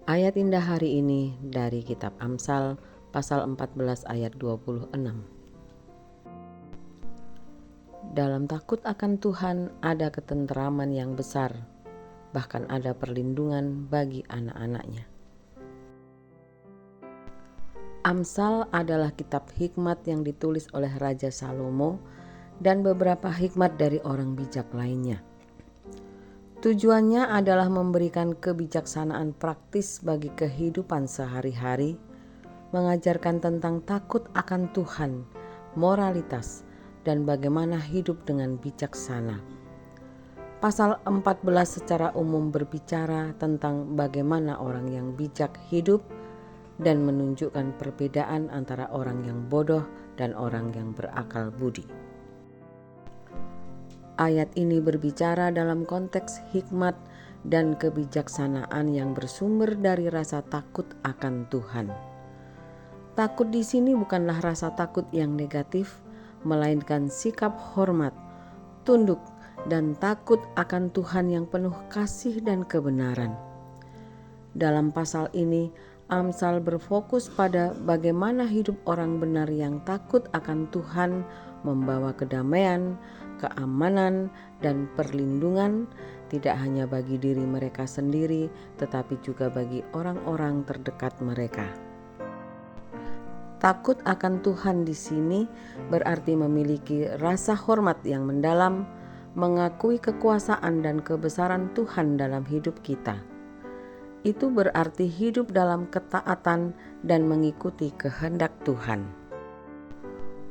Ayat indah hari ini dari kitab Amsal pasal 14 ayat 26. Dalam takut akan Tuhan ada ketenteraman yang besar, bahkan ada perlindungan bagi anak-anaknya. Amsal adalah kitab hikmat yang ditulis oleh Raja Salomo dan beberapa hikmat dari orang bijak lainnya. Tujuannya adalah memberikan kebijaksanaan praktis bagi kehidupan sehari-hari, mengajarkan tentang takut akan Tuhan, moralitas, dan bagaimana hidup dengan bijaksana. Pasal 14 secara umum berbicara tentang bagaimana orang yang bijak hidup dan menunjukkan perbedaan antara orang yang bodoh dan orang yang berakal budi. Ayat ini berbicara dalam konteks hikmat dan kebijaksanaan yang bersumber dari rasa takut akan Tuhan. Takut di sini bukanlah rasa takut yang negatif, melainkan sikap hormat, tunduk, dan takut akan Tuhan yang penuh kasih dan kebenaran. Dalam pasal ini, Amsal berfokus pada bagaimana hidup orang benar yang takut akan Tuhan membawa kedamaian, keamanan, dan perlindungan tidak hanya bagi diri mereka sendiri, tetapi juga bagi orang-orang terdekat mereka. Takut akan Tuhan di sini berarti memiliki rasa hormat yang mendalam, mengakui kekuasaan dan kebesaran Tuhan dalam hidup kita. Itu berarti hidup dalam ketaatan dan mengikuti kehendak Tuhan.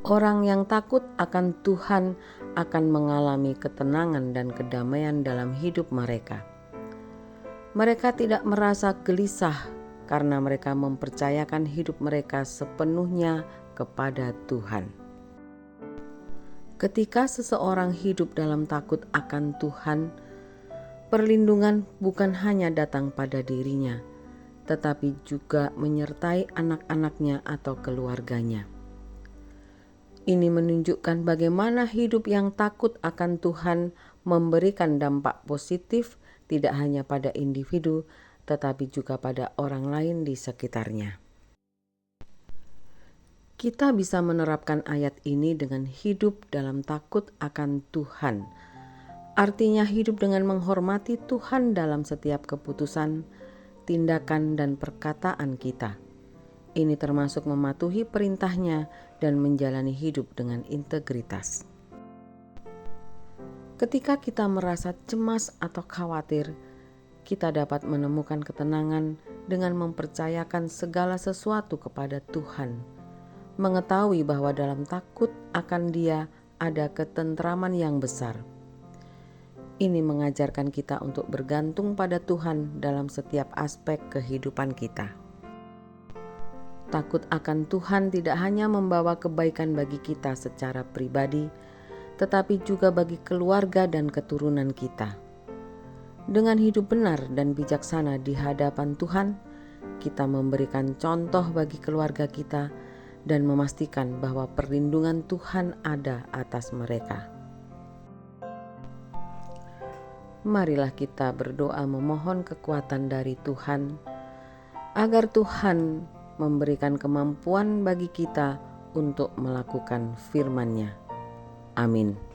Orang yang takut akan Tuhan akan mengalami ketenangan dan kedamaian dalam hidup mereka. Mereka tidak merasa gelisah karena mereka mempercayakan hidup mereka sepenuhnya kepada Tuhan. Ketika seseorang hidup dalam takut akan Tuhan, perlindungan bukan hanya datang pada dirinya, tetapi juga menyertai anak-anaknya atau keluarganya. Ini menunjukkan bagaimana hidup yang takut akan Tuhan memberikan dampak positif tidak hanya pada individu, tetapi juga pada orang lain di sekitarnya. Kita bisa menerapkan ayat ini dengan hidup dalam takut akan Tuhan. Artinya hidup dengan menghormati Tuhan dalam setiap keputusan, tindakan, dan perkataan kita. Ini termasuk mematuhi perintahnya dan menjalani hidup dengan integritas. Ketika kita merasa cemas atau khawatir, kita dapat menemukan ketenangan dengan mempercayakan segala sesuatu kepada Tuhan, mengetahui bahwa dalam takut akan Dia ada ketentraman yang besar. Ini mengajarkan kita untuk bergantung pada Tuhan dalam setiap aspek kehidupan kita. Takut akan Tuhan tidak hanya membawa kebaikan bagi kita secara pribadi, tetapi juga bagi keluarga dan keturunan kita. Dengan hidup benar dan bijaksana di hadapan Tuhan, kita memberikan contoh bagi keluarga kita dan memastikan bahwa perlindungan Tuhan ada atas mereka. Marilah kita berdoa memohon kekuatan dari Tuhan, agar Tuhan memberikan kemampuan bagi kita untuk melakukan firman-Nya. Amin.